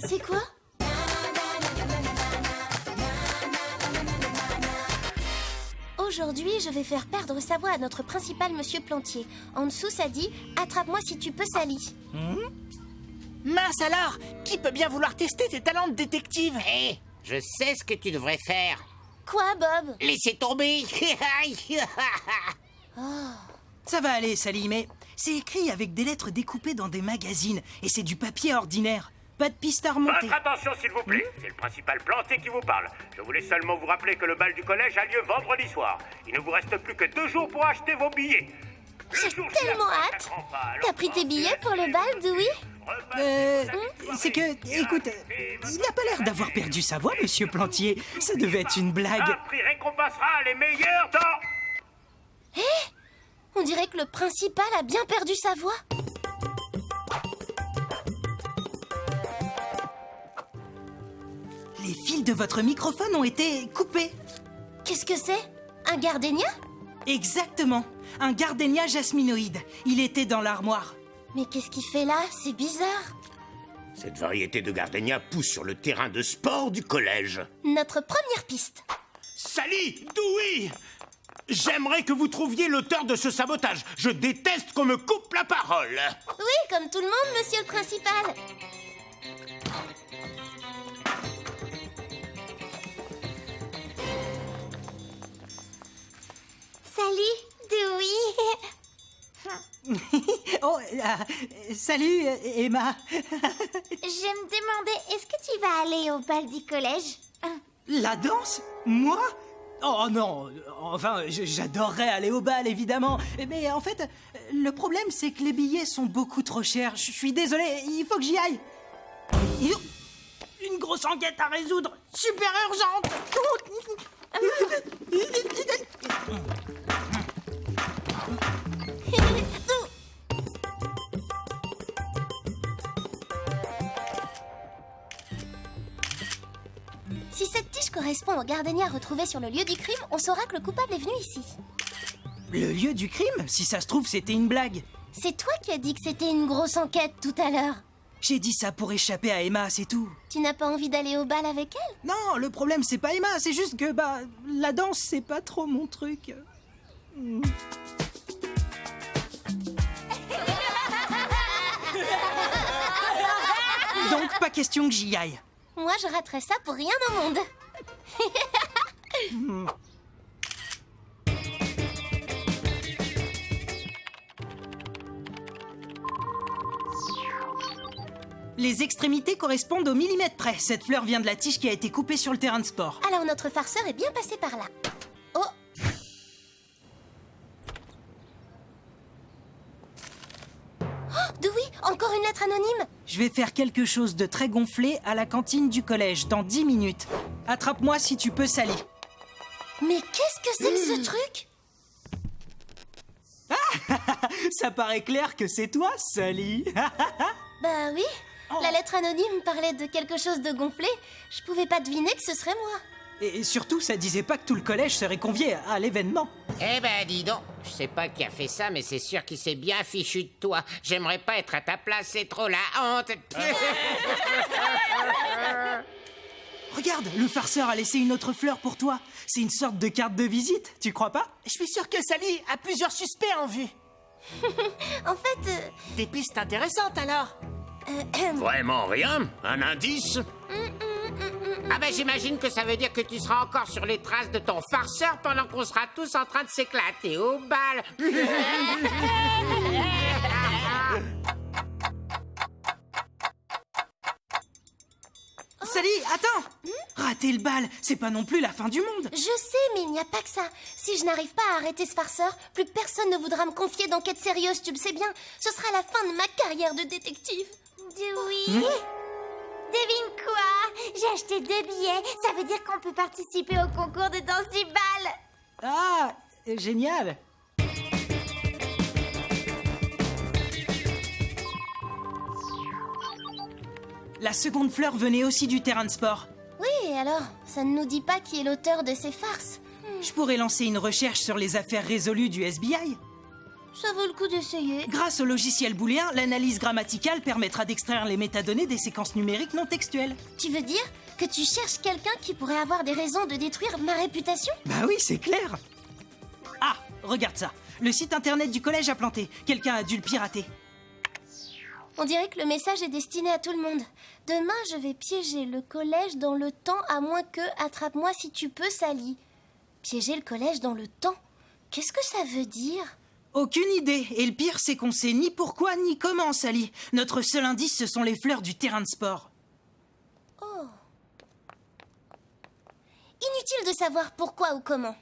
C'est quoi? Aujourd'hui, je vais faire perdre sa voix à notre principal, Monsieur Plantier. En dessous, ça dit « Attrape-moi si tu peux, Sally ». Mince alors! Qui peut bien vouloir tester tes talents de détective? Hé, je sais ce que tu devrais faire. Quoi, Bob? Laissez tomber. Ça va aller, Sally, mais c'est écrit avec des lettres découpées dans des magazines et c'est du papier ordinaire. Pas de piste à remonter. Votre attention, s'il vous plaît. C'est le principal Planté qui vous parle. Je voulais seulement vous rappeler que le bal du collège a lieu vendredi soir. Il ne vous reste plus que 2 jours pour acheter vos billets. J'ai tellement hâte. T'as pris tes billets pour le bal, Dewey? C'est que, écoute, il n'a pas l'air d'avoir perdu sa voix, Monsieur Plantier. Ça devait être une blague. Un prix récompensera les meilleurs dans... On dirait que le principal a bien perdu sa voix. Les fils de votre microphone ont été coupés. Qu'est-ce que c'est? Un gardénia? Exactement. Un gardénia jasminoïde. Il était dans l'armoire. Mais qu'est-ce qu'il fait là? C'est bizarre. Cette variété de gardénia pousse sur le terrain de sport du collège. Notre première piste. Sally, Dewey, j'aimerais que vous trouviez l'auteur de ce sabotage. Je déteste qu'on me coupe la parole. Oui, comme tout le monde, monsieur le principal. Salut, Dewey. Oh, salut, Emma. Je me demandais, est-ce que tu vas aller au bal du collège? La danse? Moi? Oh non, enfin, j'adorerais aller au bal, évidemment. Mais en fait, le problème, c'est que les billets sont beaucoup trop chers. Je suis désolé, il faut que j'y aille. Une grosse enquête à résoudre, super urgente. Si cette tige correspond au gardénia retrouvé sur le lieu du crime, on saura que le coupable est venu ici. Le lieu du crime? Si ça se trouve, c'était une blague. C'est toi qui as dit que c'était une grosse enquête tout à l'heure. J'ai dit ça pour échapper à Emma, c'est tout. Tu n'as pas envie d'aller au bal avec elle? Non, le problème, c'est pas Emma, c'est juste que, la danse, c'est pas trop mon truc. Donc, pas question que j'y aille. Moi, je raterais ça pour rien au monde. Les extrémités correspondent au millimètre près. Cette fleur vient de la tige qui a été coupée sur le terrain de sport. Alors notre farceur est bien passé par là. Oh! Oh, Dewey, encore une lettre anonyme. Je vais faire quelque chose de très gonflé à la cantine du collège dans 10 minutes. Attrape-moi si tu peux, Sally. Mais qu'est-ce que c'est que ce truc? Ça paraît clair que c'est toi, Sally. Bah oui, la lettre anonyme parlait de quelque chose de gonflé. Je pouvais pas deviner que ce serait moi. Et surtout, ça disait pas que tout le collège serait convié à l'événement. Eh ben, dis donc, je sais pas qui a fait ça, mais c'est sûr qu'il s'est bien fichu de toi. J'aimerais pas être à ta place, c'est trop la honte. Regarde, le farceur a laissé une autre fleur pour toi. C'est une sorte de carte de visite, tu crois pas? Je suis sûr que Sally a plusieurs suspects en vue. En fait, Des pistes intéressantes alors. Vraiment rien? Un indice? Ah ben j'imagine que ça veut dire que tu seras encore sur les traces de ton farceur pendant qu'on sera tous en train de s'éclater au bal. Sally, attends! Rater le bal, c'est pas non plus la fin du monde. je sais, mais il n'y a pas que ça. Si je n'arrive pas à arrêter ce farceur, plus personne ne voudra me confier d'enquête sérieuse, tu le sais bien. Ce sera la fin de ma carrière de détective. Oui. Devine quoi? J'ai acheté 2 billets. Ça veut dire qu'on peut participer au concours de danse du bal. Ah, génial! La seconde fleur venait aussi du terrain de sport. Oui, alors, ça ne nous dit pas qui est l'auteur de ces farces. Je pourrais lancer une recherche sur les affaires résolues du SBI. Ça vaut le coup d'essayer. Grâce au logiciel booléen, l'analyse grammaticale permettra d'extraire les métadonnées des séquences numériques non textuelles. Tu veux dire que tu cherches quelqu'un qui pourrait avoir des raisons de détruire ma réputation? Bah oui, c'est clair. Ah, regarde ça. Le site internet du collège a planté. Quelqu'un a dû le pirater. On dirait que le message est destiné à tout le monde. Demain, je vais piéger le collège dans le temps, à moins que attrape-moi si tu peux, Sally. Piéger le collège dans le temps? Qu'est-ce que ça veut dire? Aucune idée. Et le pire, c'est qu'on sait ni pourquoi ni comment, Sally. Notre seul indice, ce sont les fleurs du terrain de sport. Oh. Inutile de savoir pourquoi ou comment.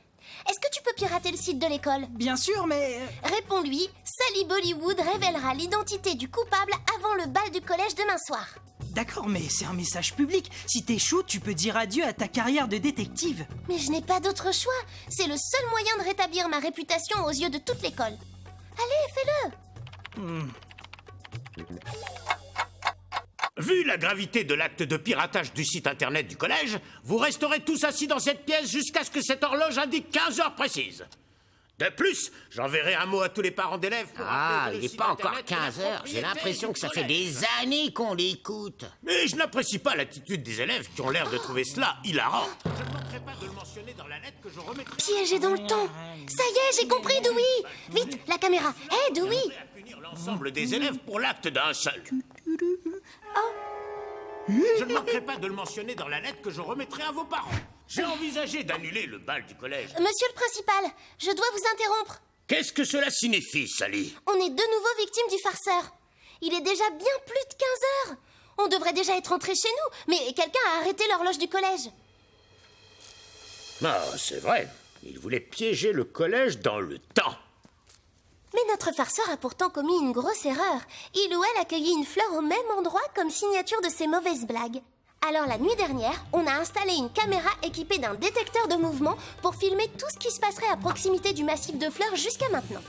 Est-ce que tu peux pirater le site de l'école? Bien sûr, mais... Réponds-lui, Sally Bollywood révélera l'identité du coupable avant le bal du collège demain soir. D'accord, mais c'est un message public. Si t'échoues, tu peux dire adieu à ta carrière de détective. Mais je n'ai pas d'autre choix. C'est le seul moyen de rétablir ma réputation aux yeux de toute l'école. Allez, fais-le. Vu la gravité de l'acte de piratage du site internet du collège, vous resterez tous assis dans cette pièce jusqu'à ce que cette horloge indique 15 heures précises. De plus, j'enverrai un mot à tous les parents d'élèves pour rappeler que le il n'est site pas encore internet est 15 la heures. J'ai propriété l'impression du que ça fait collège. des années qu'on l'écoute. Mais je n'apprécie pas l'attitude des élèves qui ont l'air de trouver cela hilarant. Je ne manquerai pas de le mentionner dans la lettre que je remettrai... Piégé dans le temps. Ça y est, j'ai compris, Dewey. Vite, la caméra. Hé, Dewey. à punir l'ensemble des élèves pour l'acte d'un seul. Je ne manquerai pas de le mentionner dans la lettre que je remettrai à vos parents. J'ai envisagé d'annuler le bal du collège. Monsieur le principal, je dois vous interrompre. Qu'est-ce que cela signifie, Sally? On est de nouveau victimes du farceur. Il est déjà bien plus de 15 heures. On devrait déjà être rentré chez nous, mais quelqu'un a arrêté l'horloge du collège. Ah, c'est vrai. Il voulait piéger le collège dans le temps. Mais notre farceur a pourtant commis une grosse erreur. Il ou elle a cueilli une fleur au même endroit comme signature de ses mauvaises blagues. Alors la nuit dernière, on a installé une caméra équipée d'un détecteur de mouvement pour filmer tout ce qui se passerait à proximité du massif de fleurs jusqu'à maintenant.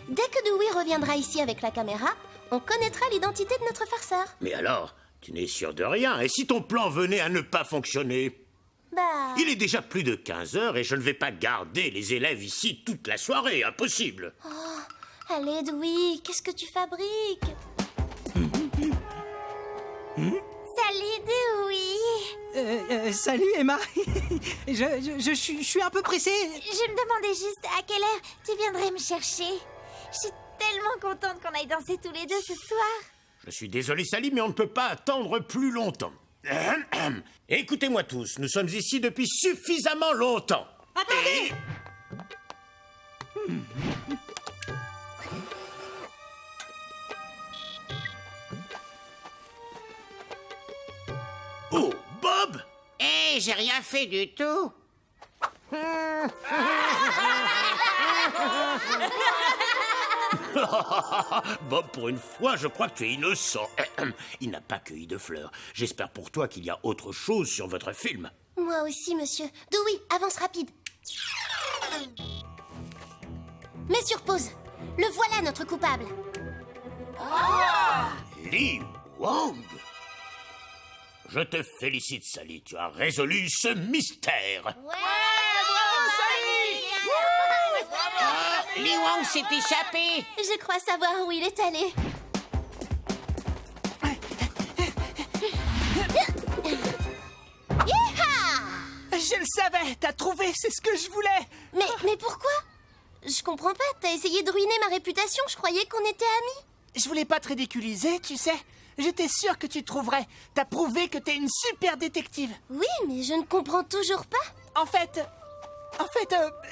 Dès que Dewey reviendra ici avec la caméra, on connaîtra l'identité de notre farceur. Mais alors, tu n'es sûr de rien. Et si ton plan venait à ne pas fonctionner? Bah... Il est déjà plus de 15 heures et je ne vais pas garder les élèves ici toute la soirée. Impossible. Allez, Dewey, qu'est-ce que tu fabriques? Salut, Dewey. Salut, Emma. je suis un peu pressé. Je me demandais juste à quelle heure tu viendrais me chercher. Je suis tellement contente qu'on aille danser tous les deux ce soir. Je suis désolé, Sally, mais on ne peut pas attendre plus longtemps. Écoutez-moi tous, nous sommes ici depuis suffisamment longtemps. Attendez! Oh, Bob! Hé, j'ai rien fait du tout. Bob, pour une fois, je crois que tu es innocent. Il n'a pas cueilli de fleurs. J'espère pour toi qu'il y a autre chose sur votre film. Moi aussi, monsieur. Dewey, avance rapide. Mets sur pause. Le voilà, notre coupable. Li Wang! Je te félicite, Sally. Tu as résolu ce mystère. Li Wang s'est échappé. Je crois savoir où il est allé. Je le savais, t'as trouvé, c'est ce que je voulais. Mais pourquoi? Je comprends pas, t'as essayé de ruiner ma réputation, je croyais qu'on était amis. Je voulais pas te ridiculiser, tu sais. J'étais sûre que tu trouverais. T'as prouvé que t'es une super détective. Oui, mais je ne comprends toujours pas. En fait,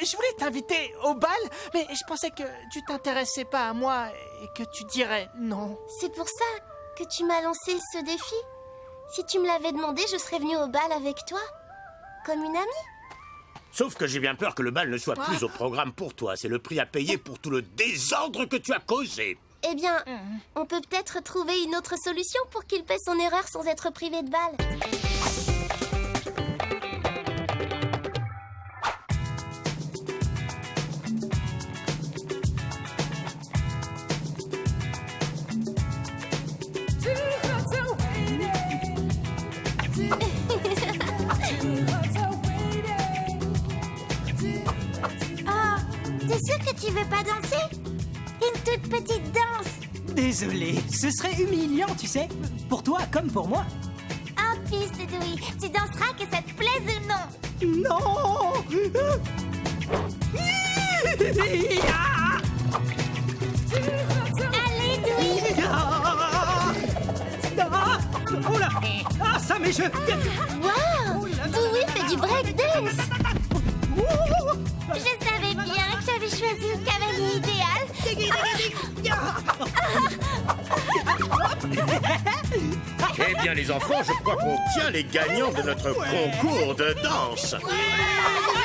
je voulais t'inviter au bal, mais je pensais que tu t'intéressais pas à moi et que tu dirais non. C'est pour ça que tu m'as lancé ce défi. Si tu me l'avais demandé, je serais venue au bal avec toi. Comme une amie. Sauf que j'ai bien peur que le bal ne soit plus au programme pour toi. C'est le prix à payer pour tout le désordre que tu as causé. Eh bien, on peut peut-être trouver une autre solution pour qu'il paie son erreur sans être privé de bal. Oh, t'es sûr que tu veux pas danser? Une Désolé, ce serait humiliant, tu sais. Pour toi comme pour moi. En piste, Dewey. Tu danseras que ça te plaise ou non. Non. Allez, Dewey. Oh là. Ah, ça mes cheveux. Waouh! Dewey fait du breakdance! Je savais bien que j'avais choisi le cavalier idéal. Eh bien, les enfants, je crois qu'on tient les gagnants de notre concours de danse. Ouais.